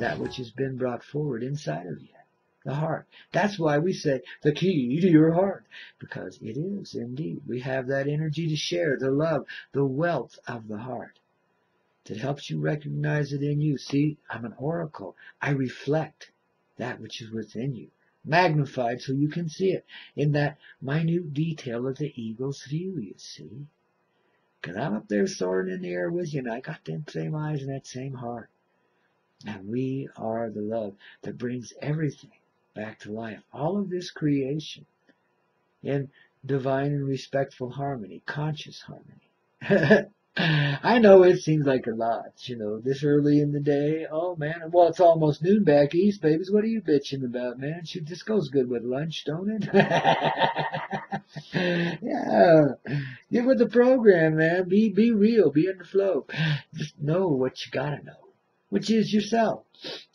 that which has been brought forward inside of you. The heart. That's why we say the key to your heart, because it is indeed. We have that energy to share, the love, the wealth of the heart that helps you recognize it in you. See, I'm an oracle. I reflect that which is within you, magnified so you can see it in that minute detail of the eagle's view, you see. Because I'm up there soaring in the air with you, and I got them same eyes and that same heart. And we are the love that brings everything back to life. All of this creation in divine and respectful harmony, conscious harmony. I know it seems like a lot, this early in the day. Oh, man. Well, it's almost noon back east, babies. What are you bitching about, man? Shoot, this goes good with lunch, don't it? Yeah. Get with the program, man. Be real. Be in the flow. Just know what you gotta know, which is yourself.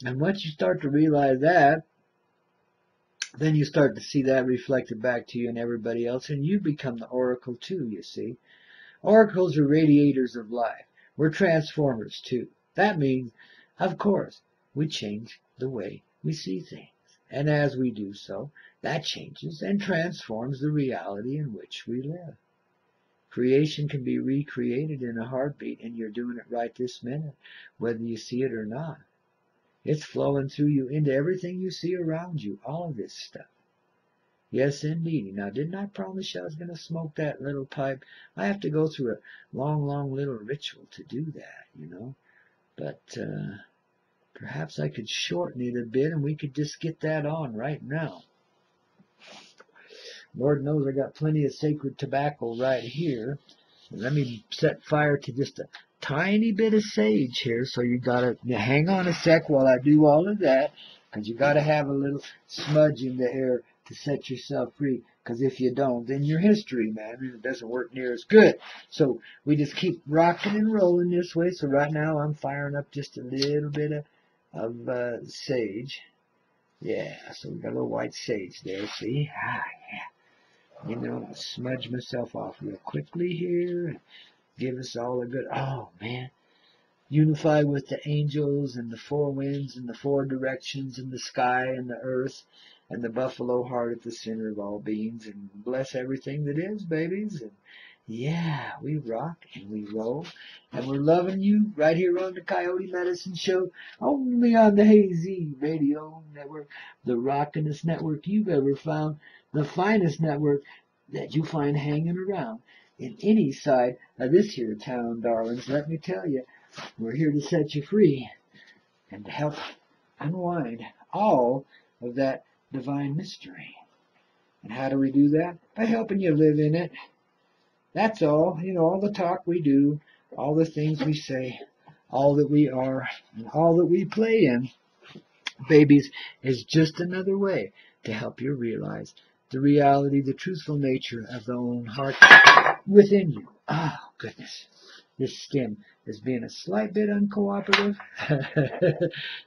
And once you start to realize that, then you start to see that reflected back to you and everybody else, and you become the oracle too, you see. Oracles are radiators of life. We're transformers too. That means, of course, we change the way we see things. And as we do so, that changes and transforms the reality in which we live. Creation can be recreated in a heartbeat, and you're doing it right this minute, whether you see it or not. It's flowing through you into everything you see around you, all of this stuff. Yes, indeed. Now, didn't I promise you I was going to smoke that little pipe? I have to go through a long, long little ritual to do that, But perhaps I could shorten it a bit, and we could just get that on right now. Lord knows I got plenty of sacred tobacco right here. Let me set fire to just a tiny bit of sage here, so you gotta hang on a sec while I do all of that, because you gotta have a little smudge in the air to set yourself free, because if you don't, then you're history, man, and it doesn't work near as good. So we just keep rocking and rolling this way. So right now I'm firing up just a little bit of sage. Yeah, so we got a little white sage there, see? Ah, yeah. Smudge myself off real quickly here. Give us all a good, oh man, unify with the angels and the four winds and the four directions and the sky and the earth and the buffalo heart at the center of all beings, and bless everything that is, babies. And yeah, we rock and we roll, and we're loving you right here on the Koyote Medicine Show, only on the Hazy Radio Network, the rockinest network you've ever found, the finest network that you find hanging around in any side of this here town, darlings. Let me tell you, we're here to set you free and to help unwind all of that divine mystery. And how do we do that? By helping you live in it. That's all. All the talk we do, all the things we say, all that we are, and all that we play in, babies, is just another way to help you realize the reality, the truthful nature of the own heart within you. Oh, goodness. This stem is being a slight bit uncooperative,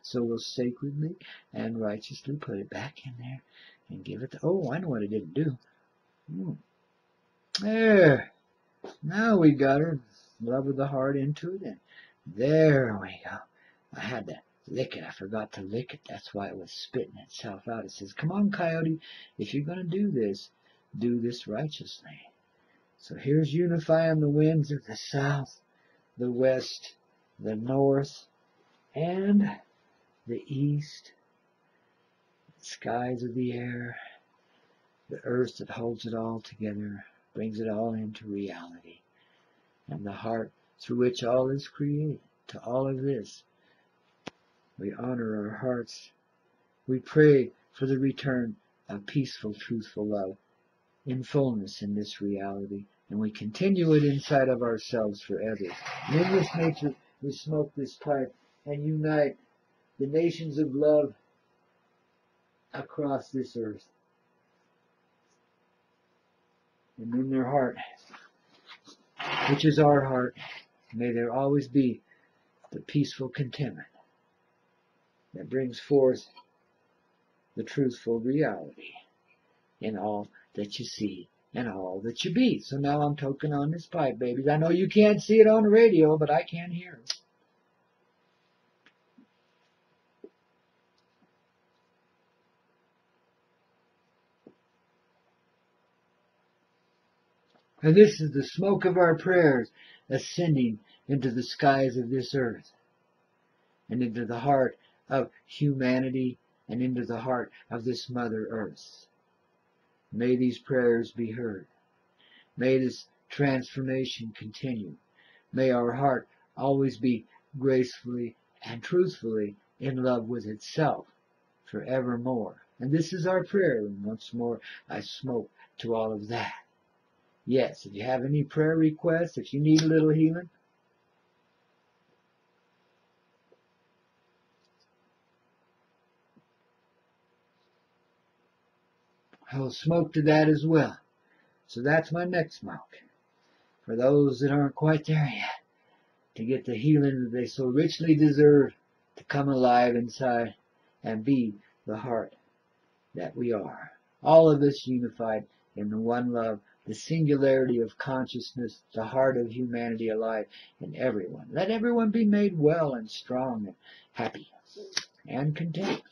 so we'll sacredly and righteously put it back in there and give it oh, I know what it didn't do. There. Now we got her. Love of the heart into it, and there we go. I had to lick it. I forgot to lick it. That's why it was spitting itself out. It says, come on, Coyote, if you're going to do this righteously. So here's unifying the winds of the south, the west, the north, and the east, the skies of the air, the earth that holds it all together, brings it all into reality, and the heart through which all is created. To all of this, we honor our hearts. We pray for the return of peaceful, truthful love in fullness in this reality, and we continue it inside of ourselves forever. And in this nature, we smoke this pipe and unite the nations of love across this earth. And in their heart, which is our heart, may there always be the peaceful contentment that brings forth the truthful reality in all that you see and all that you be. So now I'm toking on this pipe, babies. I know you can't see it on the radio, but I can hear it. And this is the smoke of our prayers ascending into the skies of this earth and into the heart of humanity and into the heart of this Mother Earth. May these prayers be heard. May this transformation continue. May our heart always be gracefully and truthfully in love with itself forevermore. And this is our prayer. And once more, I smoke to all of that. Yes, if you have any prayer requests, if you need a little healing, I'll smoke to that as well. So that's my next smoke. For those that aren't quite there yet, to get the healing that they so richly deserve, to come alive inside and be the heart that we are. All of us unified in the one love, the singularity of consciousness, the heart of humanity alive in everyone. Let everyone be made well and strong and happy and content.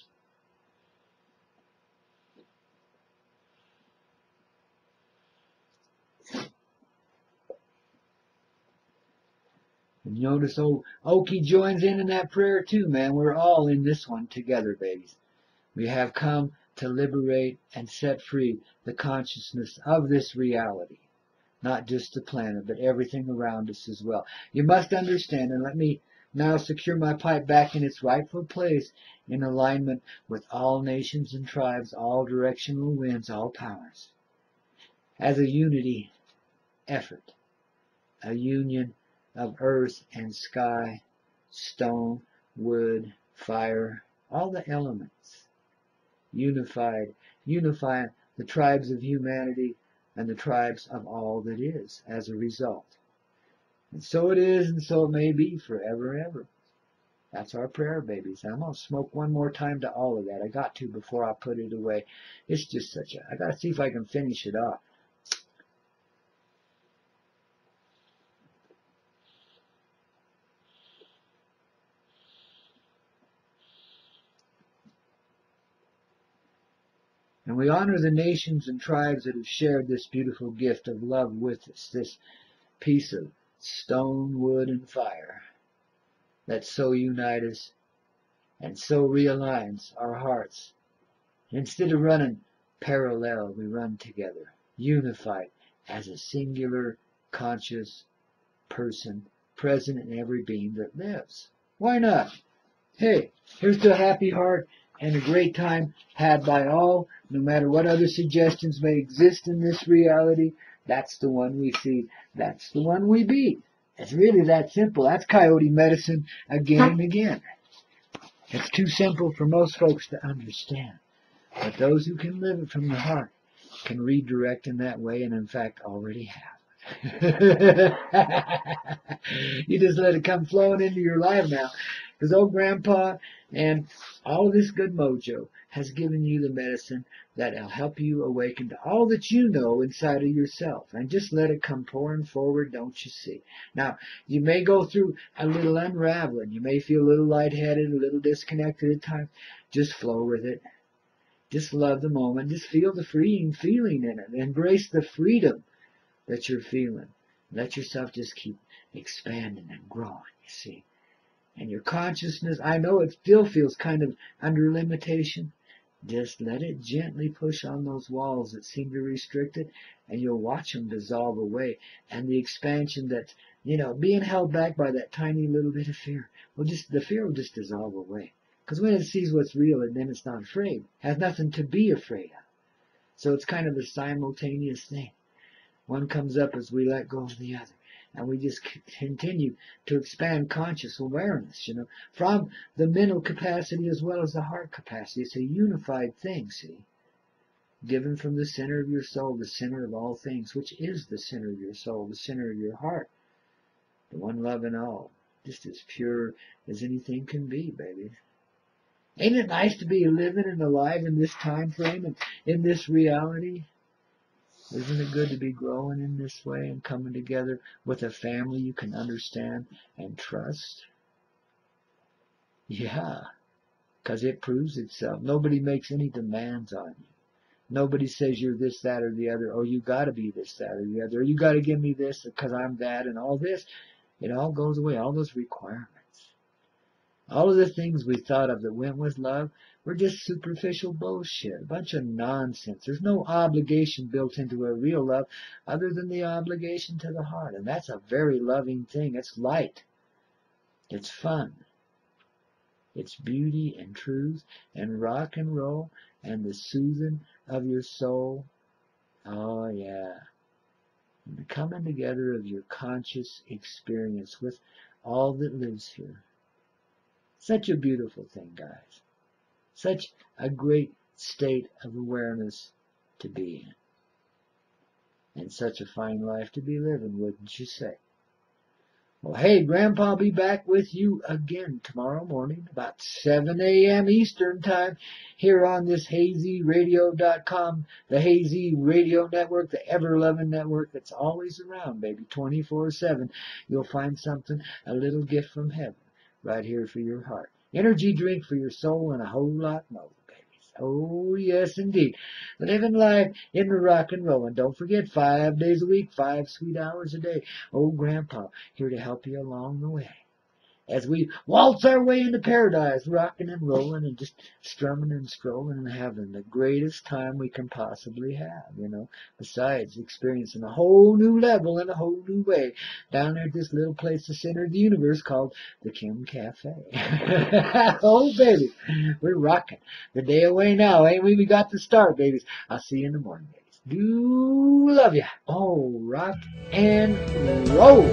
And notice Oki joins in that prayer too, man. We're all in this one together, babies. We have come to liberate and set free the consciousness of this reality. Not just the planet, but everything around us as well. You must understand, and let me now secure my pipe back in its rightful place in alignment with all nations and tribes, all directional winds, all powers. As a unity effort, a union of earth and sky, stone, wood, fire, all the elements, unifying the tribes of humanity and the tribes of all that is as a result. And so it is, and so it may be forever and ever. That's our prayer, babies. I'm going to smoke one more time to all of that. I got to before I put it away. It's just I got to see if I can finish it off. And we honor the nations and tribes that have shared this beautiful gift of love with us, this piece of stone, wood, and fire that so unites us and so realigns our hearts. Instead of running parallel, we run together, unified as a singular, conscious person present in every being that lives. Why not? Hey, here's to a happy heart and a great time had by all, no matter what other suggestions may exist in this reality. That's the one we see. That's the one we be. It's really that simple. That's coyote medicine again and again. It's too simple for most folks to understand. But those who can live it from the heart can redirect in that way, and in fact already have. You just let it come flowing into your life now. Because old Grandpa and all of this good mojo has given you the medicine that'll help you awaken to all that you know inside of yourself. And just let it come pouring forward, don't you see? Now, you may go through a little unraveling. You may feel a little lightheaded, a little disconnected at times. Just flow with it. Just love the moment. Just feel the freeing feeling in it. Embrace the freedom that you're feeling. Let yourself just keep expanding and growing, you see. And your consciousness, I know it still feels kind of under limitation. Just let it gently push on those walls that seem to restrict it, and you'll watch them dissolve away. And the expansion that's, being held back by that tiny little bit of fear, the fear will just dissolve away. Because when it sees what's real, and then it's not afraid. It has nothing to be afraid of. So it's kind of a simultaneous thing. One comes up as we let go of the other. And we just continue to expand conscious awareness, from the mental capacity as well as the heart capacity. It's a unified thing, see? Given from the center of your soul, the center of all things, which is the center of your soul, the center of your heart. The one love in all. Just as pure as anything can be, baby. Ain't it nice to be living and alive in this time frame and in this reality? Isn't it good to be growing in this way and coming together with a family you can understand and trust? Yeah, because it proves itself. Nobody makes any demands on you. Nobody says you're this, that, or the other, or you got to be this, that, or the other, or you got to give me this because I'm that, and all this. It all goes away, all those requirements. All of the things we thought of that went with love were just superficial bullshit, a bunch of nonsense. There's no obligation built into a real love other than the obligation to the heart, and that's a very loving thing. It's light. It's fun. It's beauty and truth and rock and roll and the soothing of your soul. Oh, yeah. And the coming together of your conscious experience with all that lives here. Such a beautiful thing, guys. Such a great state of awareness to be in. And such a fine life to be living, wouldn't you say? Well, hey, Grandpa will be back with you again tomorrow morning about 7 a.m. Eastern Time here on this hazyradio.com, the Hazy Radio Network, the ever-loving network that's always around, baby, 24/7. You'll find something, a little gift from heaven right here for your heart. Energy drink for your soul and a whole lot more, babies. Oh, yes, indeed. Living life in the rock and roll. And don't forget, 5 days a week, 5 sweet hours a day. Oh, Grandpa, here to help you along the way. As we waltz our way into paradise, rocking and rolling and just strumming and strolling and having the greatest time we can possibly have, you know, besides experiencing a whole new level in a whole new way down there at this little place, the center of the universe called the Kim Cafe. Oh, baby, we're rocking. The day away now, ain't we? We got to start, babies. I'll see you in the morning, babies. Do love ya. Oh, rock and roll.